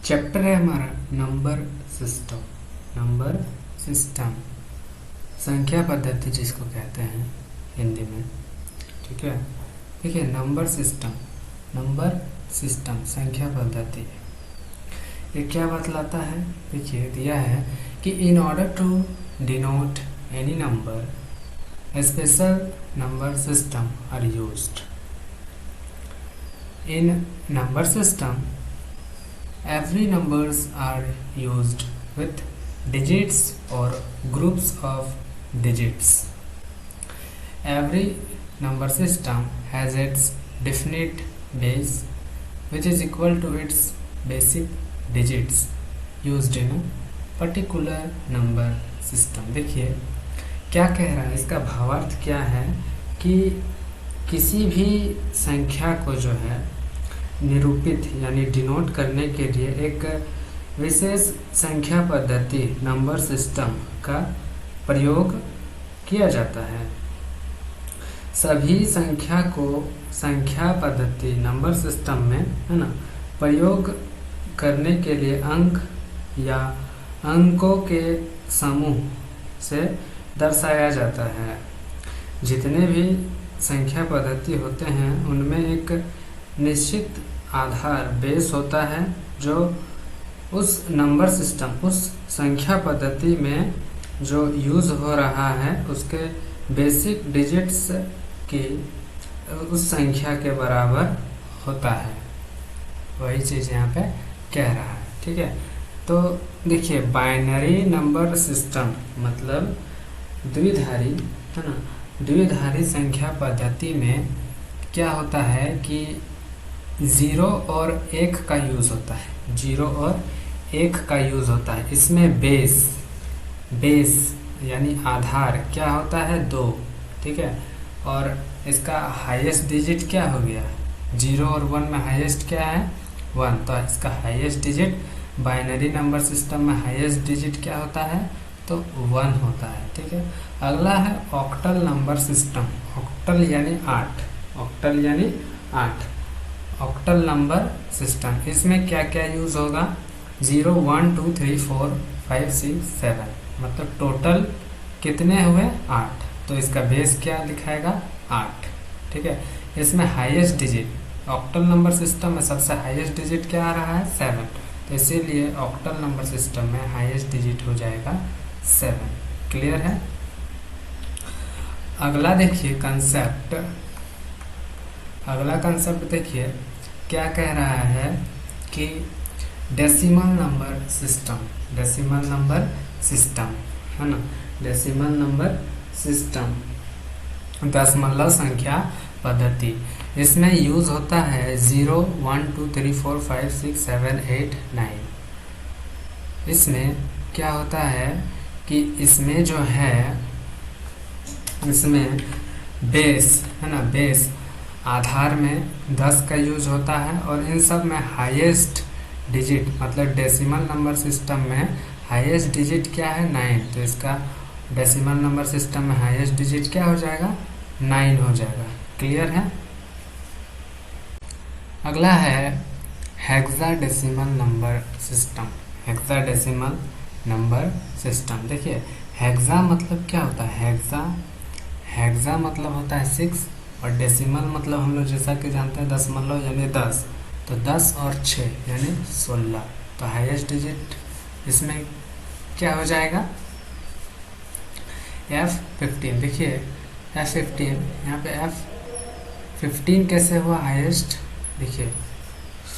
Chapter है हमारा number system. Number system संख्या पद्धति जिसको कहते हैं हिंदी में, ठीक है। देखिए नंबर सिस्टम संख्या पद्धति ये क्या बतलाता है। देखिए दिया है कि in order to denote any number special number system are used. In number system, every numbers are used with digits or groups of digits. Every number system has its definite base, which is equal to its basic digits used in a particular number system. देखिए क्या कह रहा है, इसका भावार्थ क्या है कि किसी भी संख्या को जो है निरूपित यानी डिनोट करने के लिए एक विशेष संख्या पद्धति नंबर सिस्टम का प्रयोग किया जाता है। सभी संख्या को संख्या पद्धति नंबर सिस्टम में है ना प्रयोग करने के लिए अंक या अंकों के समूह से दर्शाया जाता है। जितने भी संख्या पद्धति होते हैं उनमें एक निश्चित आधार बेस होता है जो उस नंबर सिस्टम उस संख्या पद्धति में जो यूज़ हो रहा है उसके बेसिक डिजिट्स की उस संख्या के बराबर होता है। वही चीज़ यहाँ पे कह रहा है, ठीक है। तो देखिए बाइनरी नंबर सिस्टम मतलब द्विधारी है ना, द्विधारी संख्या पद्धति में क्या होता है कि 0 और 1 का यूज़ होता है। 0 और 1 का यूज़ होता है। इसमें बेस यानी आधार क्या होता है 2, ठीक है। और इसका हाईएस्ट डिजिट क्या हो गया 0 और 1 में हाईएस्ट क्या है 1, तो इसका highest digit binary number system में हाईएस्ट डिजिट क्या होता है तो 1 होता है, ठीक है। अगला है ऑक्टल नंबर सिस्टम। ऑक्टल यानी 8, ऑक्टल यानी 8 ऑक्टल नंबर सिस्टम। इसमें क्या क्या यूज़ होगा 0 1 2 3 4 5 6 7 मतलब टोटल कितने हुए 8, तो इसका बेस क्या दिखाएगा 8, ठीक है। इसमें highest digit octal number system में सबसे हाईएस्ट डिजिट क्या आ रहा है 7, तो इसीलिए ऑक्टल नंबर सिस्टम में हाईएस्ट डिजिट हो जाएगा 7। क्लियर है। अगला देखिए कंसेप्ट, अगला कंसेप्ट देखिए क्या कह रहा है कि decimal number system, decimal number system है ना, डेसिमल नंबर सिस्टम दशमलव संख्या पद्धति। इसमें यूज होता है 0 1 2 3 4 5 6 7 8 9। इसमें क्या होता है कि इसमें जो है इसमें बेस है ना, बेस आधार में 10 का यूज होता है और इन सब में हाईएस्ट डिजिट मतलब डेसिमल नंबर सिस्टम में हाईएस्ट डिजिट क्या है 9, तो इसका डेसिमल नंबर सिस्टम में हाईएस्ट डिजिट क्या हो जाएगा 9 हो जाएगा। क्लियर है। अगला है hexadecimal number system. Hexadecimal number system देखिए हेक्सा मतलब क्या होता है, हेक्सा मतलब होता है 6 और डेसिमल मतलब हम लोग जैसा कि जानते हैं दशमलव यानी 10, तो 10 और 6 यानी 16, तो हाईएस्ट डिजिट इसमें क्या हो जाएगा F15। देखिए F15 यहाँ पे F15 कैसे हुआ हाईएस्ट, देखिए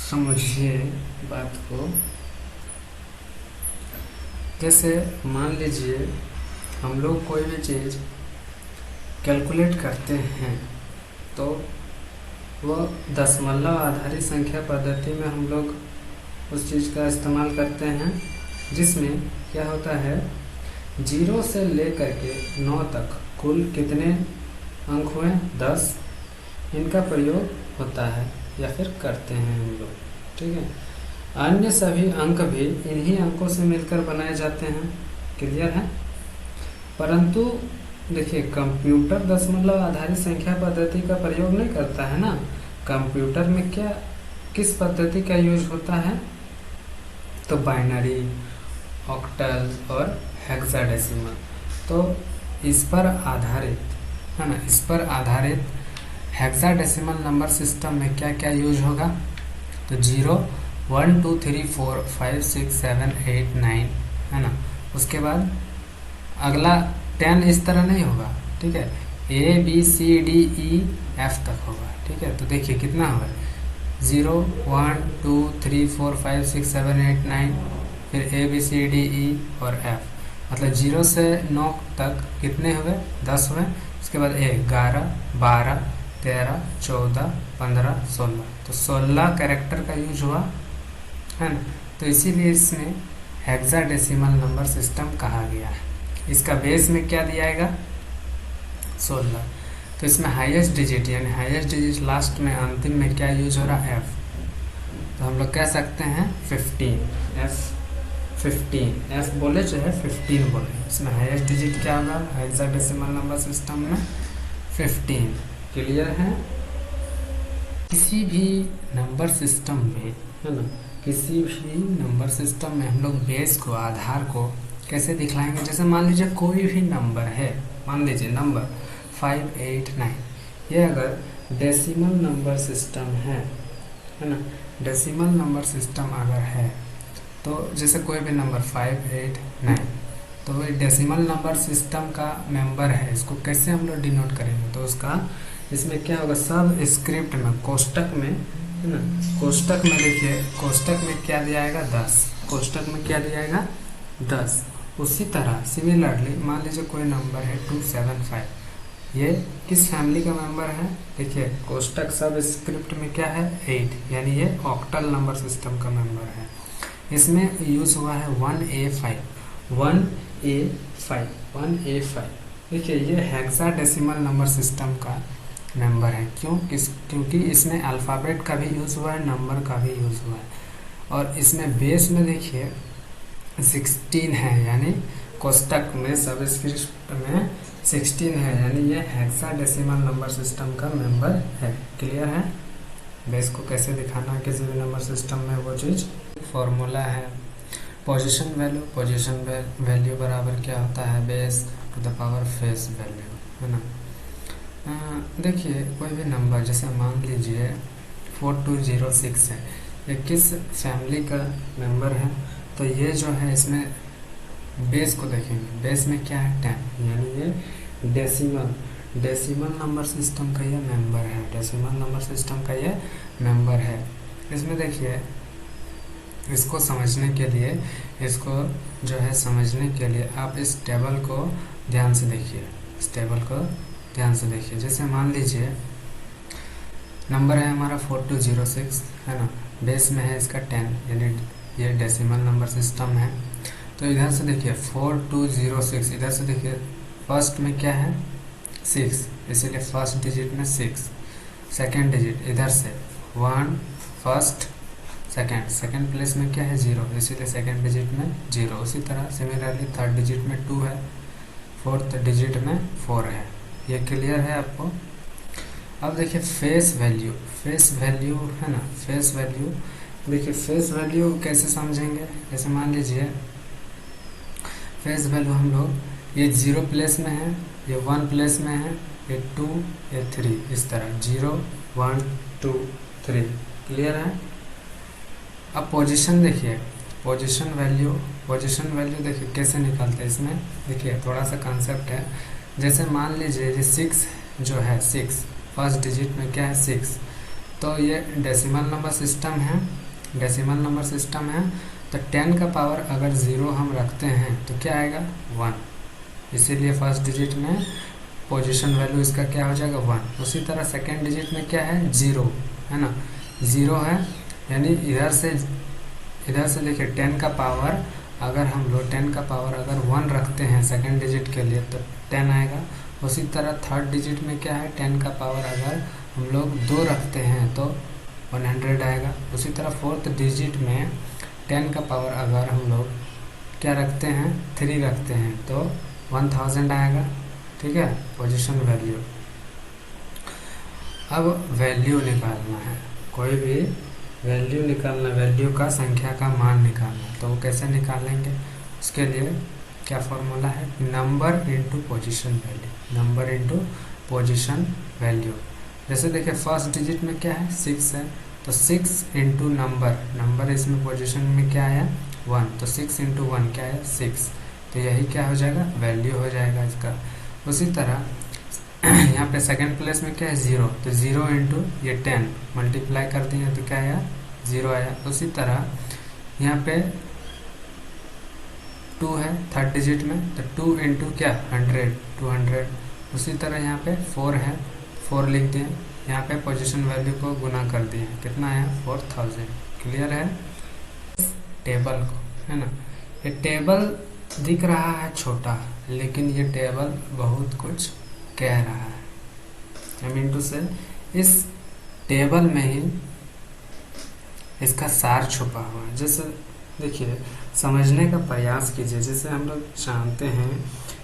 समझिए बात को। जैसे मान लीजिए हम लोग कोई भी चीज़ कैलकुलेट करते हैं तो वो दशमलव आधारित संख्या पद्धति में हम लोग उस चीज़ का इस्तेमाल करते हैं जिसमें क्या होता है 0 से लेकर के 9 तक कुल कितने अंक हुए 10, इनका प्रयोग होता है या फिर करते हैं हम लोग, ठीक है। अन्य सभी अंक भी इन्हीं अंकों से मिलकर बनाए जाते हैं। क्लियर है। परंतु देखिए कंप्यूटर दशमलव आधारित संख्या पद्धति का प्रयोग नहीं करता है ना। कंप्यूटर में क्या किस पद्धति का यूज होता है, तो बाइनरी, ऑक्टल और हेक्साडेसिमल। तो इस पर आधारित है ना, इस पर आधारित हेक्साडेसिमल नंबर सिस्टम में क्या क्या यूज होगा, तो 0 1 2 3 4 5 6 7 8 9 है ना। उसके बाद अगला 10 इस तरह नहीं होगा, ठीक है, ABCDEF तक होगा, ठीक है। तो देखिए कितना होगा, 0 1 2 3 4 5 6 7 8 9, फिर ABCDE और F, मतलब 0 से 9 तक कितने हुए, 10 हुए। उसके बाद 11 12 13 14 15 16, तो 16 कैरेक्टर का यूज हुआ है ना। तो इसीलिए इसमें हेक्साडेसिमल नंबर सिस्टम कहा गया है। इसका बेस में क्या दिया जाएगा, 16। तो इसमें हाईएस्ट डिजिट यानी हाईएस्ट डिजिट लास्ट में अंतिम में क्या यूज हो रहा है, F। तो हम लोग कह सकते हैं 15, F बोले चाहे 15 बोले, इसमें हाईएस्ट डिजिट क्या होगा हेक्साडेसिमल नंबर सिस्टम में, 15। क्लियर है। किसी भी नंबर सिस्टम में है ना, किसी भी नंबर सिस्टम में हम लोग बेस को, आधार को कैसे दिखलाएंगे। जैसे मान लीजिए कोई भी नंबर है, मान लीजिए नंबर 589, ये अगर डेसिमल नंबर सिस्टम है ना, डेसिमल नंबर सिस्टम अगर है, तो जैसे कोई भी नंबर 589, तो वो डेसिमल नंबर सिस्टम का मेंबर है। इसको कैसे हम लोग डिनोट करेंगे, तो उसका इसमें क्या होगा, सब स्क्रिप्ट में, कोष्टक में है ना, कोष्टक में देखिए, कोष्टक में क्या दिया जाएगा, 10, कोष्टक में क्या दिया जाएगा, 10। उसी तरह सिमिलरली मान लीजिए कोई नंबर है 275, ये किस फैमिली का मेंबर है, देखिए कोष्टक सब स्क्रिप्ट में क्या है, 8, यानी ये ऑक्टल नंबर सिस्टम का मेंबर है। इसमें यूज हुआ है 1A5, 1A5। देखिए ये हेक्साडेसिमल नंबर सिस्टम का मेंबर है। क्योंकि इसमें अल्फ़ाबेट का भी यूज़ हुआ है, नंबर का भी यूज़ हुआ है। और इसमें बेस में देखिए 16 है, यानी कोष्टक में सबस्क्रिप्ट में 16 है, यानी ये हेक्साडेसिमल नंबर सिस्टम का मेंबर है। क्लियर है। बेस को कैसे दिखाना किसी भी नंबर सिस्टम में, वो चीज़ फॉर्मूला है। पोजीशन वैल्यू बराबर क्या होता है, base to the power face value, है ना। देखिए कोई भी नंबर, जैसे मान लीजिए 4206 है, ये किस फैमिली का मेंबर है, तो ये जो है इसमें बेस को देखेंगे, बेस में क्या है, 10, यानी ये डेसिमल नंबर सिस्टम का ये मेंबर है, डेसिमल नंबर सिस्टम का ये मेंबर है। इसमें देखिए इसको समझने के लिए, इसको जो है समझने के लिए आप इस टेबल को ध्यान से देखिए, इस टेबल को ध्यान से देखिए। जैसे मान लीजिए नंबर है हमारा 4206 है ना, बेस में है इसका 10, यानी ये डेसिमल नंबर सिस्टम है। तो इधर से देखिए 4206, इधर से देखिए फर्स्ट में क्या है, 6, इसीलिए फर्स्ट डिजिट में 6, सेकेंड डिजिट इधर से 1, फर्स्ट सेकेंड प्लेस में क्या है, 0, इसीलिए सेकेंड डिजिट में 0। उसी तरह सिमिलरली थर्ड डिजिट में 2 है, फोर्थ डिजिट में 4 है। ये क्लियर है आपको। अब देखिए फेस वैल्यू है ना, फेस वैल्यू देखिए, फेस वैल्यू कैसे समझेंगे। जैसे मान लीजिए फेस वैल्यू हम लोग, ये 0 प्लेस में है, ये 1 प्लेस में है, ये 2, ये 3, इस तरह 0 1 2 3। क्लियर है। अब पोजीशन देखिए, पोजीशन वैल्यू देखिए कैसे निकालते हैं। इसमें देखिए थोड़ा सा कंसेप्ट है। जैसे मान लीजिए ये 6 जो है, 6 फर्स्ट डिजिट में क्या है, 6, तो ये डेसिमल नंबर सिस्टम है, तो 10 का पावर अगर 0 हम रखते हैं तो क्या आएगा, 1, इसीलिए फर्स्ट डिजिट में पोजीशन वैल्यू इसका क्या हो जाएगा, 1। उसी तरह सेकेंड डिजिट में क्या है, 0 है ना, 0 है, यानी इधर से देखिए 10 का पावर अगर हम लोग 10 का पावर अगर 1 रखते हैं सेकेंड डिजिट के लिए तो 10 आएगा। उसी तरह थर्ड डिजिट में क्या है, 10 का पावर अगर हम लोग 2 रखते हैं तो 100 आएगा। उसी तरह फोर्थ डिजिट में 10 का पावर अगर हम लोग क्या रखते हैं, 3 रखते हैं तो 1000 आएगा। ठीक है, पोजीशन वैल्यू। अब वैल्यू निकालना है, कोई भी वैल्यू निकालना, वैल्यू का संख्या का मान निकालना, तो वो कैसे निकालेंगे? उसके लिए क्या फॉर्मूला है? Number into position value, number into position value. जैसे देखिए फर्स्ट डिजिट में क्या है? 6 है, तो 6 इंटू नंबर, नंबर इसमें पोजीशन में क्या है? 1, तो 6 इंटू 1 क्या है? 6, तो यही क्या हो जाएगा? वैल्यू हो जाएगा इसका। उसी तरह यहाँ पे सेकंड प्लेस में क्या है? 0, तो 0 इंटू ये 10 मल्टीप्लाई कर दिए तो क्या आया? 0 आया। उसी तरह यहाँ पे 2 है थर्ड डिजिट में, तो 2 इंटू क्या? 100, 200। उसी तरह यहाँ पे 4 है, 4 लिख दिए, यहाँ पे पोजीशन वैल्यू को गुना कर दिए, कितना आया? 4000। क्लियर है? टेबल को, है ना, ये टेबल दिख रहा है छोटा, लेकिन ये टेबल बहुत कुछ कह रहा है। आई मीन टू से इस टेबल में ही इसका सार छुपा हुआ है। जैसे देखिए समझने का प्रयास कीजिए। जैसे हम लोग जानते हैं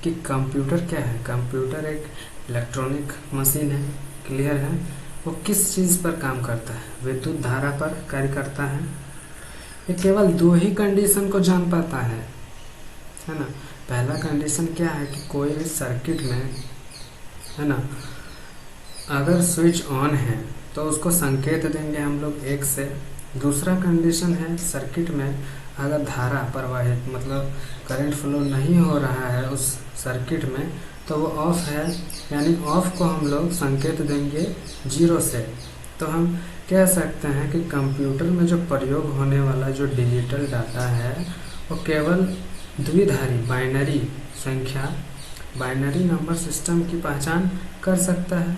कि कंप्यूटर क्या है? कंप्यूटर एक इलेक्ट्रॉनिक मशीन है। क्लियर है? वो किस चीज़ पर काम करता है? विद्युत धारा पर कार्य करता है। ये केवल 2 ही कंडीशन को जान पाता है ना। पहला कंडीशन क्या है कि कोई भी सर्किट में, है ना, अगर स्विच ऑन है तो उसको संकेत देंगे हम लोग 1 से। दूसरा कंडीशन है सर्किट में अगर धारा प्रवाहित, मतलब करंट फ्लो नहीं हो रहा है उस सर्किट में, तो वो ऑफ है, यानी ऑफ को हम लोग संकेत देंगे 0 से। तो हम कह सकते हैं कि कंप्यूटर में जो प्रयोग होने वाला जो डिजिटल डाटा है वो केवल द्विधारी बाइनरी संख्या, बाइनरी नंबर सिस्टम की पहचान कर सकता है।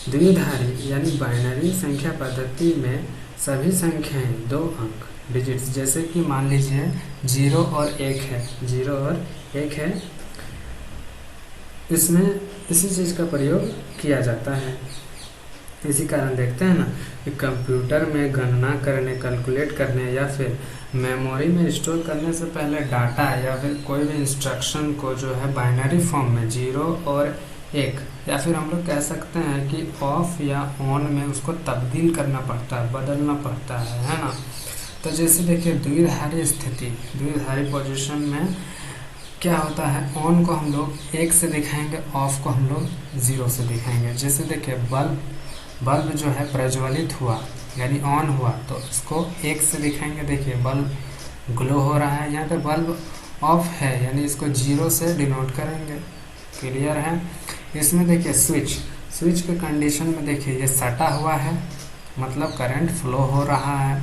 द्विधारी यानी बाइनरी संख्या पद्धति में सभी संख्याएं 2 अंक डिजिट्स, जैसे कि मान लीजिए 0 और 1 है, 0 और 1 है, इसमें इसी चीज़ का प्रयोग किया जाता है। इसी कारण देखते हैं ना कि कंप्यूटर में गणना करने, कैलकुलेट करने या फिर मेमोरी में स्टोर करने से पहले डाटा या फिर कोई भी इंस्ट्रक्शन को जो है बाइनरी फॉर्म में 0 और 1, या फिर हम लोग कह सकते हैं कि ऑफ या ऑन में उसको तब्दील करना पड़ता है, बदलना पड़ता है ना। तो जैसे देखिए द्विधारी स्थिति, द्विधारी पोजीशन में क्या होता है? ऑन को हम लोग 1 से दिखाएंगे, ऑफ को हम लोग 0 से दिखाएंगे। जैसे देखिए बल्ब जो है प्रज्वलित हुआ यानी ऑन हुआ, तो इसको 1 से दिखाएंगे। देखिए बल्ब ग्लो हो रहा है, यहाँ पे बल्ब ऑफ है यानी इसको 0 से डिनोट करेंगे। क्लियर है? इसमें देखिए स्विच के कंडीशन में देखिए ये सटा हुआ है, मतलब करंट फ्लो हो रहा है।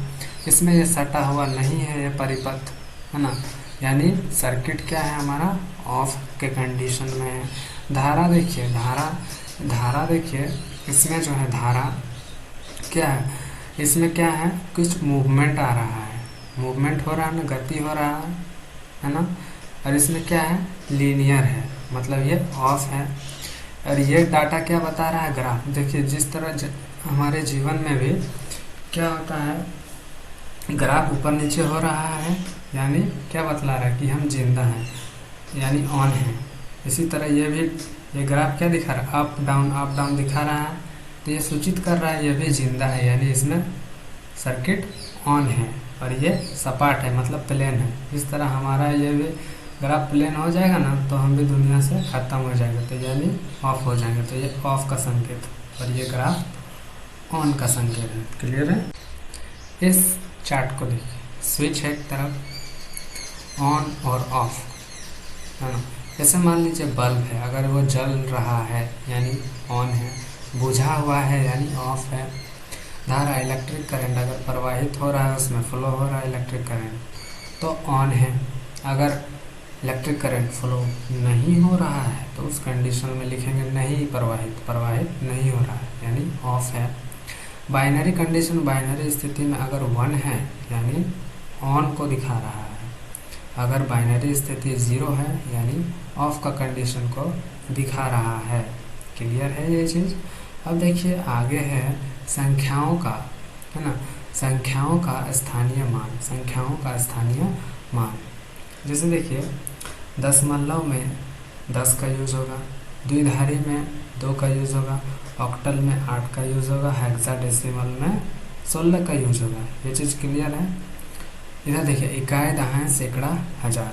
इसमें ये सटा हुआ नहीं है, ये परिपथ है ना, यानी सर्किट क्या है हमारा? ऑफ के कंडीशन में है। धारा देखिए, धारा देखिए, इसमें जो है धारा क्या है? इसमें क्या है? कुछ मूवमेंट आ रहा है, मूवमेंट हो रहा है ना, गति हो रहा है ना। और इसमें क्या है? लीनियर है, मतलब ये ऑफ है। और ये डाटा क्या बता रहा है? ग्राफ। देखिए जिस तरह हमारे जीवन में भी क्या होता है, ग्राफ ऊपर नीचे हो रहा है, यानी क्या बतला रहा है कि हम जिंदा हैं, यानी ऑन है। इसी तरह ये भी, ये ग्राफ क्या दिखा रहा है? अप डाउन दिखा रहा है, तो ये सूचित कर रहा है ये भी जिंदा है, यानी इसमें सर्किट ऑन है। और ये सपाट है, मतलब प्लेन है। इस तरह हमारा ये भी ग्राफ प्लेन हो जाएगा ना, तो हम भी दुनिया से ख़त्म हो जाएगा, तो यानी ऑफ हो जाएंगे। तो ये ऑफ का संकेत, और ये ग्राफ ऑन का संकेत है। क्लियर है? इस चार्ट को देखिए, स्विच है एक तरफ, ऑन और ऑफ, है ना। जैसे मान लीजिए बल्ब है, अगर वो जल रहा है यानी ऑन है, बुझा हुआ है यानी ऑफ है। धारा इलेक्ट्रिक करंट अगर प्रवाहित हो रहा है, उसमें फ्लो हो रहा है इलेक्ट्रिक करंट, तो ऑन है। अगर इलेक्ट्रिक करंट फ्लो नहीं हो रहा है तो उस कंडीशन में लिखेंगे नहीं प्रवाहित नहीं हो रहा है, यानी ऑफ है। बाइनरी कंडीशन, बाइनरी स्थिति में अगर 1 है यानी ऑन को दिखा रहा है, अगर बाइनरी स्थिति 0 है यानी ऑफ का कंडीशन को दिखा रहा है। क्लियर है ये चीज़? अब देखिए आगे है संख्याओं का, है ना, संख्याओं का स्थानीय मान, संख्याओं का स्थानीय मान। जैसे देखिए दशमलव में 10 का यूज़ होगा, द्विधारी में 2 का यूज़ होगा, ऑक्टल में 8 का यूज़ होगा, हेक्साडेसिमल में 16 का यूज होगा। ये चीज़ क्लियर है। इधर देखिए इकाई दहाई सैकड़ा हजार,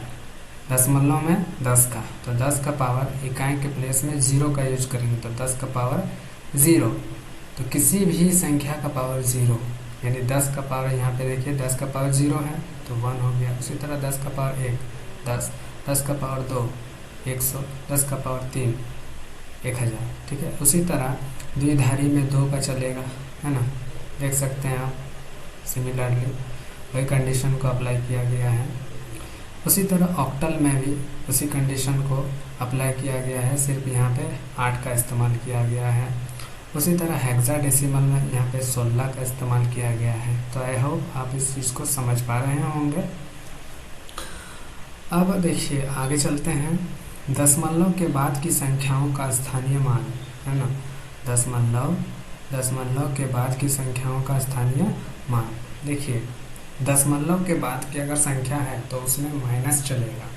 दशमलव में 10 का, तो 10 का पावर इकाई के प्लेस में 0 का यूज करेंगे तो 10 का पावर 0। तो किसी भी संख्या का पावर 0, यानी 10 का पावर यहाँ पे देखिए 10 का पावर 0 है तो 1 हो गया। उसी तरह 10 का पावर 1 10, 10 का पावर 2 100, 10 का पावर 3 1000, ठीक है। उसी तरह द्विधारी में 2 का चलेगा, है ना, देख सकते हैं आप। सिमिलरली वही कंडीशन को अप्लाई किया गया है। उसी तरह ऑक्टल में भी उसी कंडीशन को अप्लाई किया गया है, सिर्फ यहाँ पे 8 का इस्तेमाल किया गया है। उसी तरह हेक्साडेसिमल में यहाँ पे 16 का इस्तेमाल किया गया है। तो आई होप आप इस चीज़ को समझ पा रहे होंगे। अब देखिए आगे चलते हैं। दशमलव के बाद की संख्याओं का स्थानीय मान, है ना, दशमलव के बाद की संख्याओं का स्थानीय मान। देखिए दशमलव के बाद की अगर संख्या है तो उसमें माइनस चलेगा,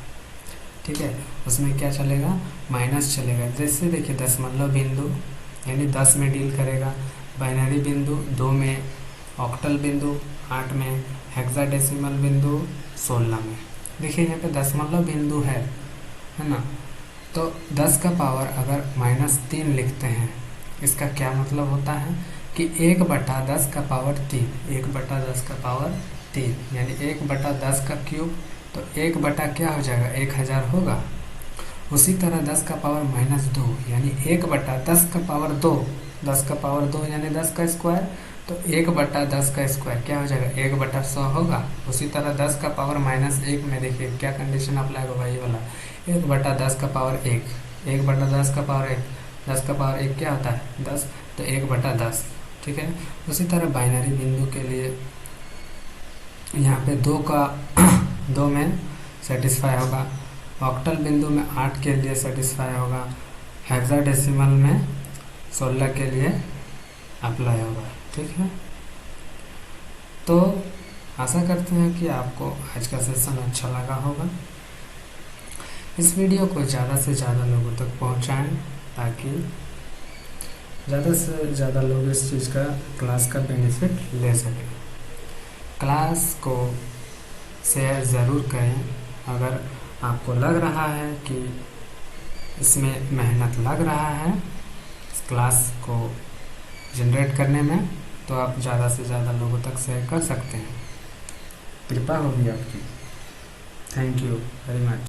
ठीक है, उसमें क्या चलेगा, माइनस चलेगा। जैसे देखिए दशमलव बिंदु यानी 10 में डील करेगा, बाइनरी बिंदु 2 में, ऑक्टल बिंदु 8 में, हेक्साडेसिमल बिंदु 16 में। देखिए यहाँ पे दशमलव बिंदु है ना, तो 10 का पावर अगर -3 लिखते हैं, इसका क्या मतलब होता है कि 1/10 का पावर 3, 1/10 का पावर 3 यानी 1/10 का क्यूब, तो 1 क्या हो जाएगा, 1000 होगा। उसी तरह 10 का पावर -2 यानी 1/10 का पावर 2, 10 का पावर 2 यानी 10 का स्क्वायर, तो 1/10 का स्क्वायर क्या हो जाएगा, 1/100 होगा। उसी तरह 10 का पावर -1 में देखिए क्या कंडीशन अप्लाई होगा, ये वाला 1/10 का पावर 1, 1/10 का पावर 1, 10 का पावर 1 क्या होता है 10, तो 1/10, ठीक है। उसी तरह बाइनरी बिंदु के लिए यहाँ पे 2 में सेटिस्फाई होगा, ऑक्टल बिंदु में 8 के लिए सेटिस्फाई होगा, हेक्साडेसिमल में 16 के लिए अप्लाई होगा, ठीक है। तो आशा करते हैं कि आपको आज का सेशन अच्छा लगा होगा। इस वीडियो को ज़्यादा से ज़्यादा लोगों तक पहुंचाएं ताकि ज़्यादा से ज़्यादा लोग इस चीज़ का, क्लास का बेनिफिट ले सकें। क्लास को शेयर ज़रूर करें। अगर आपको लग रहा है कि इसमें मेहनत लग रहा है इस क्लास को जनरेट करने में, तो आप ज़्यादा से ज़्यादा लोगों तक शेयर कर सकते हैं। कृपा होगी आपकी। Thank you very much.